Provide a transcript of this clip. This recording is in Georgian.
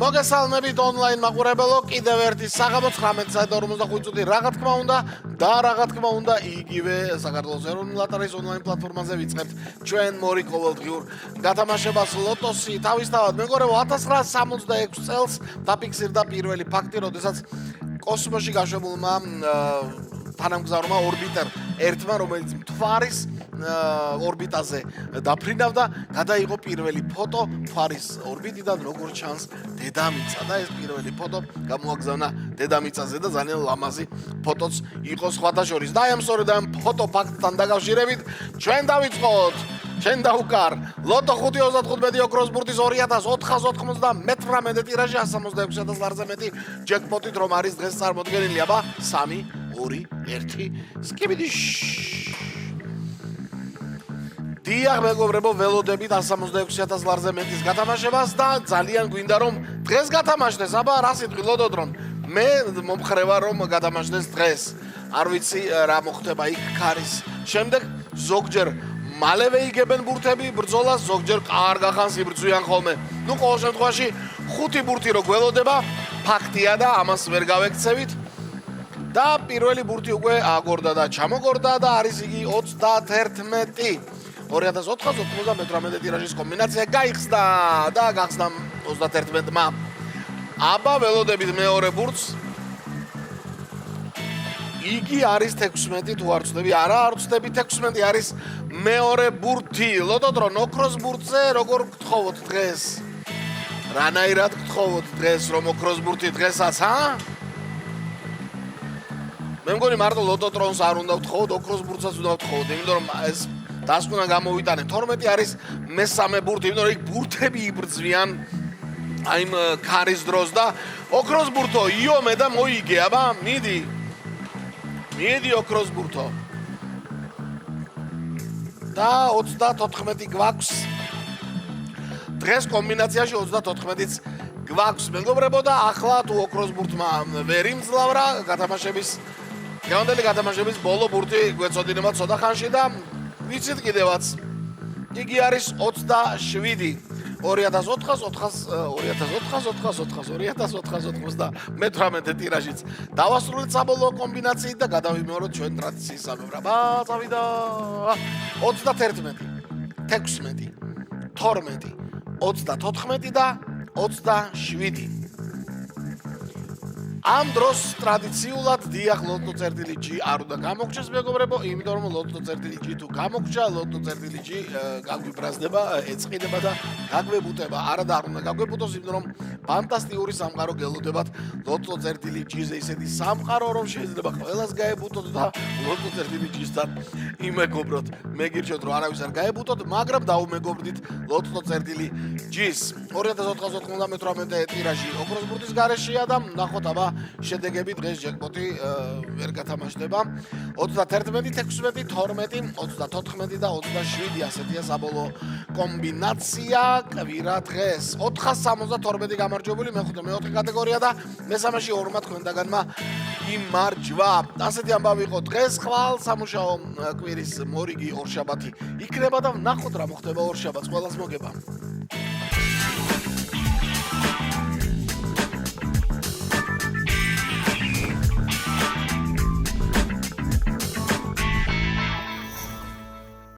მოგესალმებით ონლაინ მაყურებელო, კიდევ ერთი საღამო 19:45 წუთი რა თქმა უნდა და რა თქმა უნდა იგივე საქართველოს ეროვნულ ლოტარიის ონლაინ პლატფორმაზე ვიწყებთ ჩვენ მორი ყოველდღიურ გათამაშებას ლოტოსი. თავისთავად მეგობრებო 1966 წელს დაფიქსირდა პირველი ფაქტი, როდესაც კოსმოსში გაშვებულმა თანამგზავრმა ორბიტერ ერთმა, რომელიც მთვარის ორბიტაზე დაფრინავდა, გადაიღო პირველი ფოტო მთვარის ორბიტიდან, როგორც ჩანს, დედამიწა და ეს პირველი ფოტო გამოაგზავნა დედამიწაზე და ძალიან ლამაზი ფოტოც იყო სხვათა შორის. და ამ სწორედ ამ ფოტო ფაქტთან დაკავშირებით ჩვენ დავიწყოთ ჩვენ დავუკარ ლოტო 535 ოქროს ბურთის 2498 ტირაჟი 166,000 ლარზე მეტი ჯეკპოტით, რომ არის დღეს წარმოდგენილი. აბა 3 2 1 სკიბიდი. დიახ მეგობრებო, ველოდებით 166,000 ლარზე მეტის გათამაშებას და ძალიან გვინდა რომ დღეს გათამაშდეს. აბა რა სიტყვი ლოდოდრონ, მე მომხრევა რომ გათამაშდეს დღეს. არ ვიცი რა მოხდება იქ ქარის შემდეგ, ზოგჯერ მალევე იგებენ ბურთები ბრძოლას, ზოგჯერ კარგახანს იბრძვიან ხოლმე. ნუ ყოველ შემთხვევაში 5 ბურთი რო გველოდება, ფაქტია და ამას ვერ გავექცევით. და პირველი ბურთი უკვე აგორდა და ჩამოგორდა და არის იგი 31 2498 ტირაჟის კომბინაცია გაიხსნა და გახსნა 31-მა. აბა ველოდებით მეორე ბურთს. იგი არის 16 თუ არ ვცდები, არა არ ვცდები, 16 არის მეორე ბურთი. ლოტოდრონ ოქროს ბურთზე როგორ გთხოვოთ დღეს? რანაირად გთხოვოთ დღეს რომ ოქროს ბურთი დღესაც, მე მგონი მარტო ლოტოტრონს არ უნდა ვთხოვოთ, ოქროს ბურთსაც უნდა ვთხოვოთ, იმიტომ რომ ეს დასკვნა გამოვიტანე. 12 არის მესამე ბურთი, იმიტომ რომ იქ ბურთები იბრძვიან აი იმ ქარის დროს და ოქროს ბურთო იომე და მოიგე. აბა მიდი ოქროს ბურთო. და 34 გვაქვს. დღეს კომბინაციაში 34-იც გვაქვს მეგობრებო და ახლა თუ ოქროს ბურთმა ვერ იმძლავრა გათამაშების ბოლო ბურთი გვეწოდინება ცოტა ხანში და ვიცით კიდევაც იგი არის 27 2498 ტირაჟიც. დავასრულეთ საბოლოო კომბინაციით და გადავიმეოროთ ჩვენ ტრადიციის სამებრაბა. წავიდა 31 16 12 34 და 27. ამ დროს ტრადიციულად დიახ ლოტო წერტილი G არ უნდა გამოგჩეს მეგობრებო, იმიტომ რომ ლოტო წერტილი G თუ გამოგჩა, ლოტო წერტილი G გაგვიბრაზდება, ეწყინება და გაგვებუტება. არა და არ უნდა გაგვებუტოს, იმიტომ რომ ფანტასტიკური სამყარო გელოდებათ ლოტო წერტილი G-ზე, ისეთი სამყარო რომ შეიძლება ყველას გაებუტოთ და ლოტო წერტილი G-სთან იმეგობროთ. მე გირჩევთ რომ არავის არ გაებუტოთ, მაგრამ დაუმეგობრდით ლოტო წერტილი G-ს. 2498 ტირაჟი ოქროს ბურთის გარეშეა და ნახოთ აბა შედეგები დღეს ჯეკპოტი ვერ გათამაშდება. 31 16 12 34 და 27 ასეთია საბოლოო კომბინაცია. კვირა დღეს 472 გამარჯვებული, მეხუთე მეოთხე კატეგორია და მესამეში ორმა თქვენდაგანმა იმარჯვა. ასეთი ამბავი იყო დღეს. ხვალ სამუშაო კვირის მორიგი ორშაბათი იქნება და ნახოთ რა მოხდება ორშაბათს. ყველას მოგება.